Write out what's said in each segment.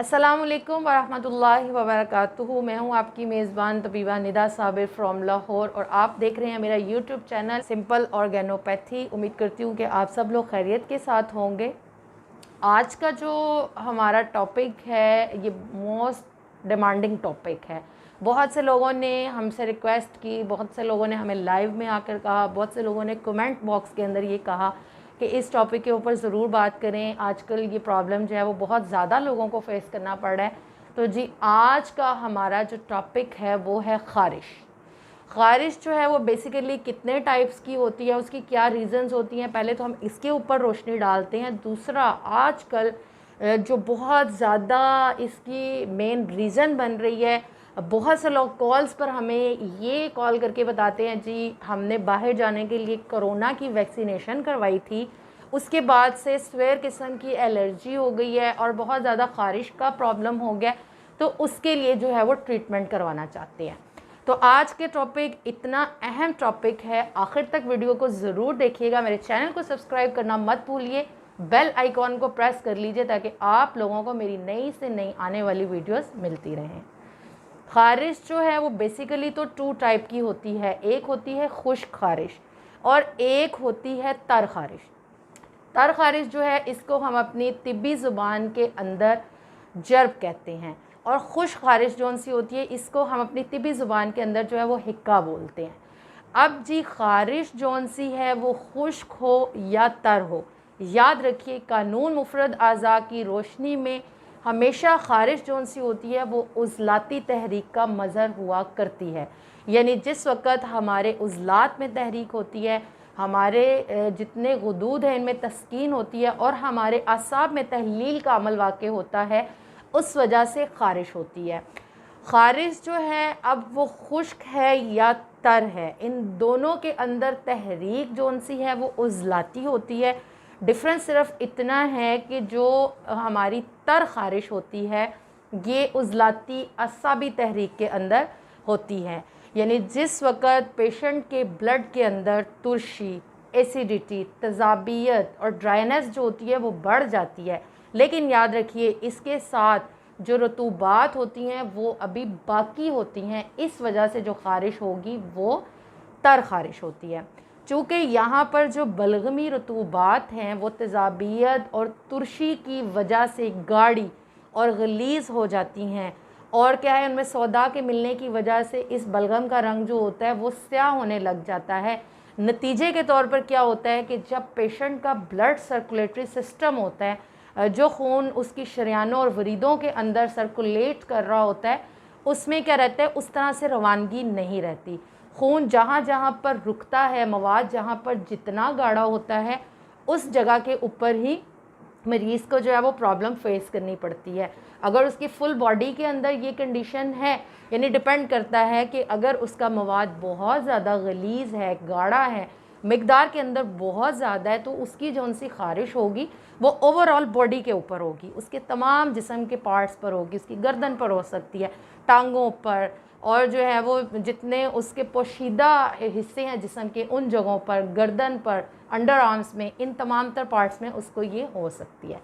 अस्सलामुअलैकुम वरहमतुल्लाहि वबरकातुहू। मैं हूँ आपकी मेज़बान तबीबा निदा साबिर फ्रॉम लाहौर और आप देख रहे हैं मेरा यूट्यूब चैनल सिंपल ऑर्गेनोपैथी। उम्मीद करती हूँ कि आप सब लोग खैरियत के साथ होंगे। आज का जो हमारा टॉपिक है ये मोस्ट डिमांडिंग टॉपिक है। बहुत से लोगों ने हमसे रिक्वेस्ट की, बहुत से लोगों ने हमें लाइव में आकर कहा, बहुत से लोगों ने कमेंट बॉक्स के अंदर ये कहा कि इस टॉपिक के ऊपर ज़रूर बात करें। आजकल ये प्रॉब्लम जो है वो बहुत ज़्यादा लोगों को फेस करना पड़ रहा है। तो जी आज का हमारा जो टॉपिक है वो है ख़ारिश। ख़ारिश जो है वो बेसिकली कितने टाइप्स की होती है, उसकी क्या रीज़न्स होती हैं, पहले तो हम इसके ऊपर रोशनी डालते हैं। दूसरा, आजकल जो बहुत ज़्यादा इसकी मेन रीज़न बन रही है, बहुत से लोग कॉल्स पर हमें ये कॉल करके बताते हैं जी हमने बाहर जाने के लिए कोरोना की वैक्सीनेशन करवाई थी, उसके बाद से स्वेयर किस्म की एलर्जी हो गई है और बहुत ज़्यादा ख़ारिश का प्रॉब्लम हो गया, तो उसके लिए जो है वो ट्रीटमेंट करवाना चाहते हैं। तो आज के टॉपिक इतना अहम टॉपिक है, आखिर तक वीडियो को ज़रूर देखिएगा। मेरे चैनल को सब्सक्राइब करना मत भूलिए, बेल आइकॉन को प्रेस कर लीजिए ताकि आप लोगों को मेरी नई से नई आने वाली वीडियोस मिलती रहें। ख़ारिश जो है वो बेसिकली तो 2 टाइप की होती है, एक होती है खुश्क ख़ारिश और एक होती है तर ख़ारिश। तर ख़ारिश जो है इसको हम अपनी तिब्बी ज़ुबान के अंदर जर्ब कहते हैं और खुश्क ख़ारिश जो सी होती है इसको हम अपनी तिब्बी ज़ुबान के अंदर जो है वो हिक्का बोलते हैं। अब जी ख़ारिश जौन सी है वो खुश्क हो या तर हो, याद रखिए कानून मुफरद आज़ा की रोशनी में हमेशा ख़ारिश जौन सी होती है वो उज़लाती तहरीक का मज़हर हुआ करती है। यानी जिस वक़्त हमारे उज़लात में तहरीक होती है, हमारे जितने गुदूद हैं इनमें तस्कीन होती है और हमारे असाब में तहलील का अमल वाक़ होता है, उस वजह से ख़ारिश होती है। ख़ारिश जो है अब वो खुश्क है या तर है, इन दोनों के अंदर तहरीक जौन सी है वो उज़लाती होती है। डिफरेंस सिर्फ इतना है कि जो हमारी तर ख़ारिश होती है ये उज़लाती असाबी तहरीक के अंदर होती है। यानी जिस वक़्त पेशेंट के ब्लड के अंदर तुर्शी, एसिडिटी, तेज़ाबियत और ड्राइनेस जो होती है वो बढ़ जाती है, लेकिन याद रखिए इसके साथ जो रतूबात होती हैं वो अभी बाकी होती हैं, इस वजह से जो ख़ारिश होगी वो तर ख़ारिश होती है। चूँकि यहाँ पर जो बलगमी रतूबात हैं वो तेज़ाबियत और तुर्शी की वजह से गाढ़ी और गलीज़ हो जाती हैं और क्या है उनमें सौदा के मिलने की वजह से इस बलगम का रंग जो होता है वो स्याह होने लग जाता है। नतीजे के तौर पर क्या होता है कि जब पेशेंट का ब्लड सर्कुलेटरी सिस्टम होता है, जो खून उसकी शरियानों और वरीदों के अंदर सर्कुलेट कर रहा होता है, उसमें क्या रहता है उस तरह से रवानगी नहीं रहती। खून जहाँ जहाँ पर रुकता है, मवाद जहाँ पर जितना गाढ़ा होता है उस जगह के ऊपर ही मरीज़ को जो है वो प्रॉब्लम फेस करनी पड़ती है। अगर उसकी फुल बॉडी के अंदर ये कंडीशन है, यानी डिपेंड करता है कि अगर उसका मवाद बहुत ज़्यादा गलीज़ है, गाढ़ा है, मिकदार के अंदर बहुत ज़्यादा है, तो उसकी जौन सी ख़ारिश होगी वो ओवरऑल बॉडी के ऊपर होगी, उसके तमाम जिस्म के पार्ट्स पर होगी, उसकी गर्दन पर हो सकती है, टांगों पर, और जो है वो जितने उसके पोशीदा हिस्से हैं जिस्म के उन जगहों पर, गर्दन पर, अंडर आर्म्स में, इन तमाम तर पार्ट्स में उसको ये हो सकती है।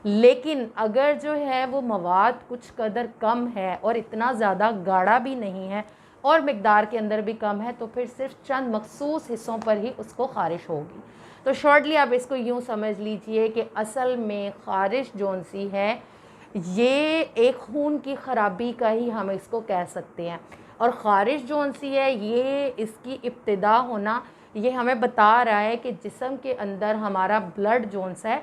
लेकिन अगर जो है वो मवाद कुछ कदर कम है और इतना ज़्यादा गाढ़ा भी नहीं है और मिकदार के अंदर भी कम है, तो फिर सिर्फ चंद मखसूस हिस्सों पर ही उसको ख़ारिश होगी। तो शॉर्टली आप इसको यूँ समझ लीजिए कि असल में ख़ारिश जौन सी है ये एक खून की ख़राबी का ही हम इसको कह सकते हैं। और ख़ारिश जौन सी है ये इसकी इब्तिदा होना ये हमें बता रहा है कि जिस्म के अंदर हमारा ब्लड जौन सा है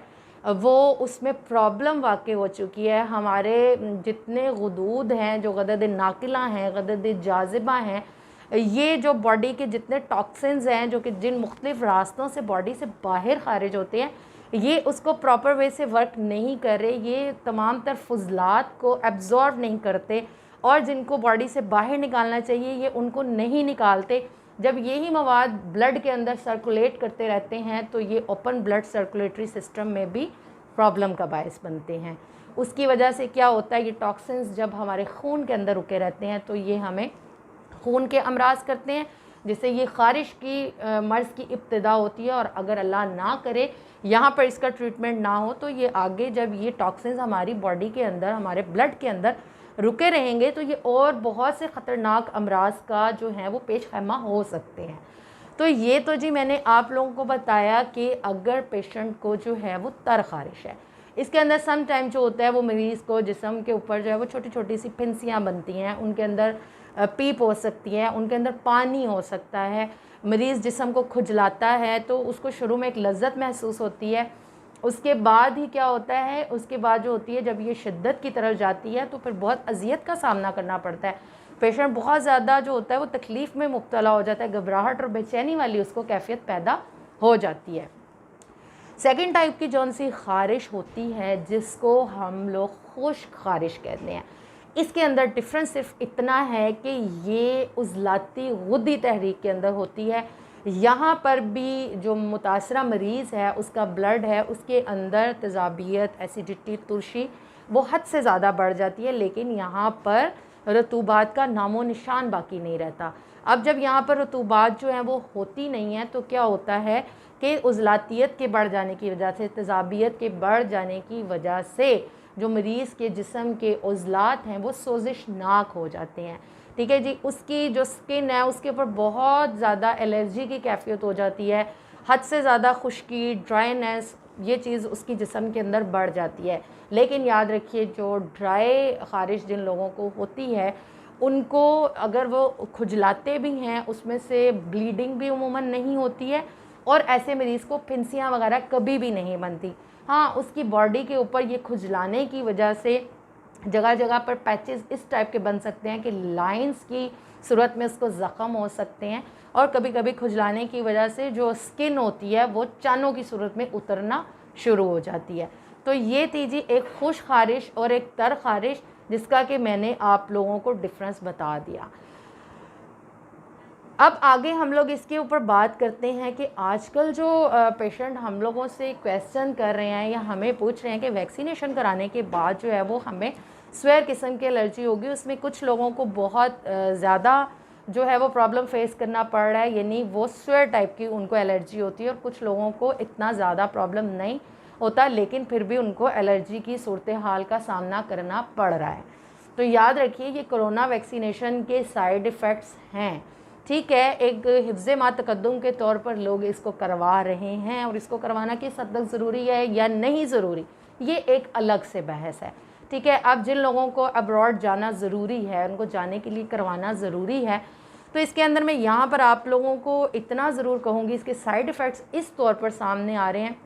वो उसमें प्रॉब्लम वाक़ई हो चुकी है। हमारे जितने गुदूद हैं, जो गदद नाकिला हैं, गदद जाज़िबा हैं, ये जो बॉडी के जितने टॉक्सिन्स हैं जो कि जिन मुख्तलिफ़ रास्तों से बॉडी से बाहर ख़ारिज होते हैं, ये उसको प्रॉपर वे से वर्क नहीं कर रहे, ये तमाम तर फुजलात को एब्जॉर्ब नहीं करते और जिनको बॉडी से बाहर निकालना चाहिए ये उनको नहीं निकालते। जब यही मवाद ब्लड के अंदर सर्कुलेट करते रहते हैं तो ये ओपन ब्लड सर्कुलेटरी सिस्टम में भी प्रॉब्लम का बायस बनते हैं। उसकी वजह से क्या होता है, ये टॉक्सिन्स जब हमारे खून के अंदर रुके रहते हैं तो ये हमें खून के अमराज करते हैं जिससे ये ख़ारिश की मर्ज़ की इब्तिदा होती है। और अगर अल्लाह ना करे यहाँ पर इसका ट्रीटमेंट ना हो तो ये आगे जब ये टॉक्सिन्स हमारी बॉडी के अंदर, हमारे ब्लड के अंदर रुके रहेंगे तो ये और बहुत से ख़तरनाक अमराज का जो है वो पेश खैमा हो सकते हैं। तो ये तो जी मैंने आप लोगों को बताया कि अगर पेशेंट को जो है वो तर ख़ारिश है, इसके अंदर सम टाइम जो होता है वो मरीज़ को जिस्म के ऊपर जो है वो छोटी छोटी सी फिंसियाँ बनती हैं, उनके अंदर पीप हो सकती है, उनके अंदर पानी हो सकता है, मरीज़ जिस्म को खुजलाता है तो उसको शुरू में एक लज्जत महसूस होती है। उसके बाद ही क्या होता है, उसके बाद जो होती है जब ये शिद्दत की तरफ जाती है तो फिर बहुत अजियत का सामना करना पड़ता है। पेशेंट बहुत ज़्यादा जो होता है वो तकलीफ़ में मुब्तला हो जाता है, घबराहट और बेचैनी वाली उसको कैफियत पैदा हो जाती है। सेकंड टाइप की जौन सी ख़ारिश होती है जिसको हम लोग खुश्क ख़ारिश कहते हैं, इसके अंदर डिफरेंस सिर्फ इतना है कि ये उज़लाती गुद्दी तहरीक के अंदर होती है। यहाँ पर भी जो मुतासरा मरीज़ है उसका ब्लड है उसके अंदर तेज़ाबियत, एसिडिटी, तुर्शी वो हद से ज़्यादा बढ़ जाती है, लेकिन यहाँ पर रतूबात का नामो निशान बाकी नहीं रहता। अब जब यहाँ पर रतूबात जो है वो होती नहीं है तो क्या होता है कि उज़लातियत के बढ़ जाने की वजह से, तेज़ाबियत के बढ़ जाने की वजह से जो मरीज़ के जिस्म के उज़लात हैं वो सोजिशनाक हो जाते हैं। ठीक है जी, उसकी जो स्किन है उसके ऊपर बहुत ज़्यादा एलर्जी की कैफियत हो जाती है, हद से ज़्यादा खुश्की, ड्राइनेस, ये चीज़ उसकी जिस्म के अंदर बढ़ जाती है। लेकिन याद रखिए जो ड्राई ख़ारिश जिन लोगों को होती है उनको अगर वो खुजलाते भी हैं उसमें से ब्लीडिंग भी उमूमन नहीं होती है और ऐसे मरीज़ को फिंसियाँ वगैरह कभी भी नहीं बनती। हाँ, उसकी बॉडी के ऊपर ये खुजलाने की वजह से जगह जगह पर पैचेस इस टाइप के बन सकते हैं कि लाइंस की सूरत में उसको ज़ख़म हो सकते हैं और कभी कभी खुजलाने की वजह से जो स्किन होती है वो चानों की सूरत में उतरना शुरू हो जाती है। तो ये थी जी एक खुश ख़ारिश और एक तर ख़ारिश जिसका कि मैंने आप लोगों को डिफरेंस बता दिया। अब आगे हम लोग इसके ऊपर बात करते हैं कि आजकल जो पेशेंट हम लोगों से क्वेश्चन कर रहे हैं या हमें पूछ रहे हैं कि वैक्सीनेशन कराने के बाद जो है वो हमें स्वेयर किस्म की एलर्जी होगी। उसमें कुछ लोगों को बहुत ज़्यादा जो है वो प्रॉब्लम फेस करना पड़ रहा है, यानी वो स्वेयर टाइप की उनको एलर्जी होती है और कुछ लोगों को इतना ज़्यादा प्रॉब्लम नहीं होता लेकिन फिर भी उनको एलर्जी की सूरत हाल का सामना करना पड़ रहा है। तो याद रखिए ये कोरोना वैक्सीनेशन के साइड इफ़ेक्ट्स हैं। ठीक है, एक हिफ्ज़े मा तकद्दुम के तौर पर लोग इसको करवा रहे हैं और इसको करवाना किस हद तक ज़रूरी है या नहीं ज़रूरी, ये एक अलग से बहस है। ठीक है, अब जिन लोगों को अब्रॉड जाना ज़रूरी है, उनको जाने के लिए करवाना ज़रूरी है, तो इसके अंदर मैं यहाँ पर आप लोगों को इतना ज़रूर कहूँगी, इसके साइड इफ़ेक्ट्स इस तौर पर सामने आ रहे हैं।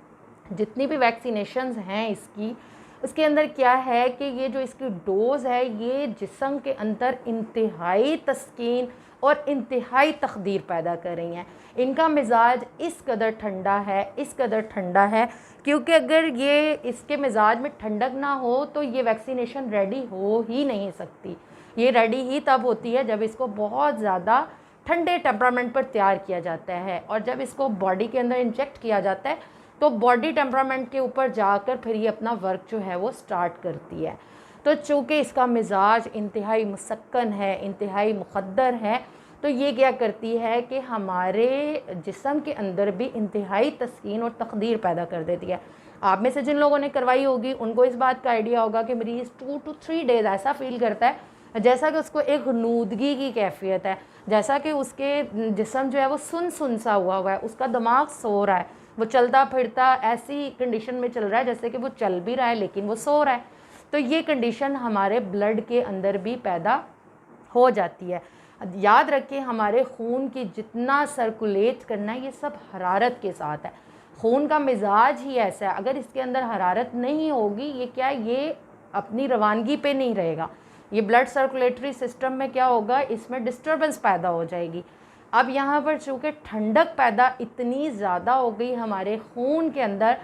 जितनी भी वैक्सीनेशंस हैं इसकी, उसके अंदर क्या है कि ये जो इसकी डोज़ है ये जिस्म के अंदर इंतहाई तस्कीन और इंतहाई तखदीर पैदा कर रही हैं। इनका मिजाज इस कदर ठंडा है, इस कदर ठंडा है क्योंकि अगर ये इसके मिजाज में ठंडक ना हो तो ये वैक्सीनेशन रेडी हो ही नहीं सकती। ये रेडी ही तब होती है जब इसको बहुत ज़्यादा ठंडे टेम्परामेंट पर तैयार किया जाता है और जब इसको बॉडी के अंदर इंजेक्ट किया जाता है तो बॉडी टेम्परामेंट के ऊपर जाकर फिर ये अपना वर्क जो है वो स्टार्ट करती है। तो चूँकि इसका मिजाज इंतहाई मुसक्कन है, इंतहाई मुक़द्दर है, तो ये क्या करती है कि हमारे जिस्म के अंदर भी इंतहाई तस्कीन और तकदीर पैदा कर देती है। आप में से जिन लोगों ने करवाई होगी उनको इस बात का आइडिया होगा कि मरीज़ 2 to 3 डेज़ ऐसा फ़ील करता है जैसा कि उसको एक नूदगी की कैफियत है, जैसा कि उसके जिस्म जो है वो सुन सा हुआ है, उसका दिमाग सो रहा है, वो चलता फिरता ऐसी कंडीशन में चल रहा है जैसे कि वो चल भी रहा है लेकिन वो सो रहा है। तो ये कंडीशन हमारे ब्लड के अंदर भी पैदा हो जाती है। याद रखें, हमारे खून की जितना सर्कुलेट करना है ये सब हरारत के साथ है। खून का मिजाज ही ऐसा है, अगर इसके अंदर हरारत नहीं होगी ये क्या, ये अपनी रवानगी पे नहीं रहेगा। ये ब्लड सर्कुलेटरी सिस्टम में क्या होगा, इसमें डिस्टर्बेंस पैदा हो जाएगी। अब यहाँ पर चूँकि ठंडक पैदा इतनी ज़्यादा हो गई हमारे खून के अंदर,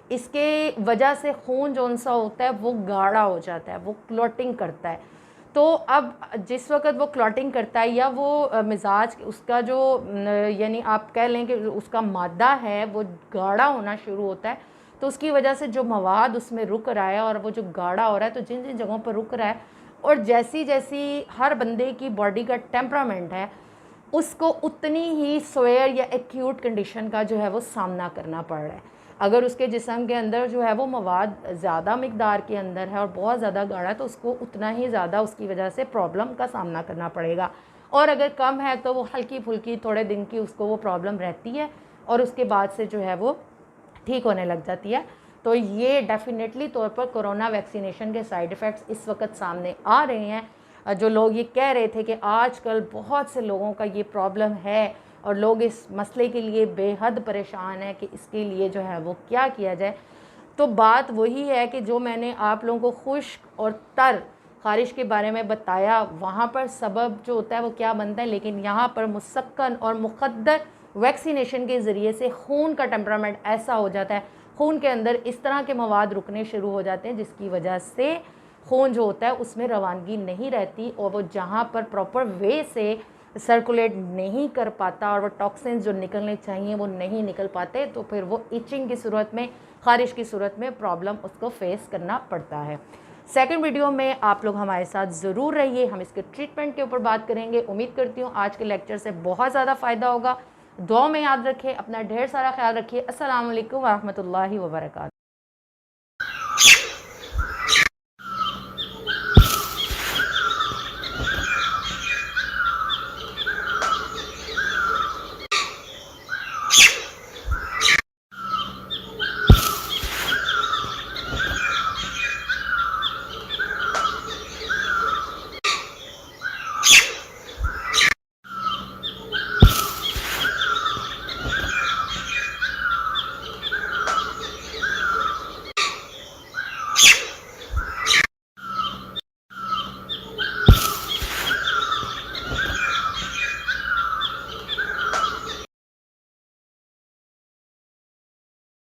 इसके वजह से खून जौन सा होता है वो गाढ़ा हो जाता है, वो क्लॉटिंग करता है। तो अब जिस वक्त वो क्लॉटिंग करता है या वो मिजाज उसका जो यानी आप कह लें कि उसका मादा है वो गाढ़ा होना शुरू होता है, तो उसकी वजह से जो मवाद उसमें रुक रहा है और वो जो गाढ़ा हो रहा है, तो जिन जिन जगहों पर रुक रहा है और जैसी जैसी हर बंदे की बॉडी का टेम्परामेंट है, उसको उतनी ही स्वेयर या एक्यूट कंडीशन का जो है वो सामना करना पड़ रहा है। अगर उसके जिस्म के अंदर जो है वो मवाद ज़्यादा मिकदार के अंदर है और बहुत ज़्यादा गाढ़ा है तो उसको उतना ही ज़्यादा उसकी वजह से प्रॉब्लम का सामना करना पड़ेगा। और अगर कम है तो वो हल्की फुल्की थोड़े दिन की उसको वो प्रॉब्लम रहती है और उसके बाद से जो है वो ठीक होने लग जाती है। तो ये डेफिनेटली तौर पर कोरोना वैक्सीनेशन के साइड इफ़ेक्ट्स इस वक्त सामने आ रहे हैं। जो लोग ये कह रहे थे कि आजकल बहुत से लोगों का ये प्रॉब्लम है और लोग इस मसले के लिए बेहद परेशान हैं कि इसके लिए जो है वो क्या किया जाए, तो बात वही है कि जो मैंने आप लोगों को खुश्क और तर ख़ारिश के बारे में बताया, वहाँ पर सबब जो होता है वो क्या बनता है, लेकिन यहाँ पर मुसक्कन और मुक़द्दर वैक्सीनेशन के ज़रिए से खून का टेम्परामेंट ऐसा हो जाता है, खून के अंदर इस तरह के मवाद रुकने शुरू हो जाते हैं जिसकी वजह से खून जो होता है उसमें रवानगी नहीं रहती और वो जहाँ पर प्रॉपर वे से सर्कुलेट नहीं कर पाता और वो टॉक्सिन्स जो निकलने चाहिए वो नहीं निकल पाते, तो फिर वो इचिंग की सूरत में, ख़ारिश की सूरत में प्रॉब्लम उसको फेस करना पड़ता है। सेकंड वीडियो में आप लोग हमारे साथ ज़रूर रहिए, हम इसके ट्रीटमेंट के ऊपर बात करेंगे। उम्मीद करती हूँ आज के लेक्चर से बहुत ज़्यादा फ़ायदा होगा। दुआ में याद रखें, अपना ढेर सारा ख्याल रखिए। अस्सलाम वालेकुम व रहमतुल्लाहि व बरकातहू।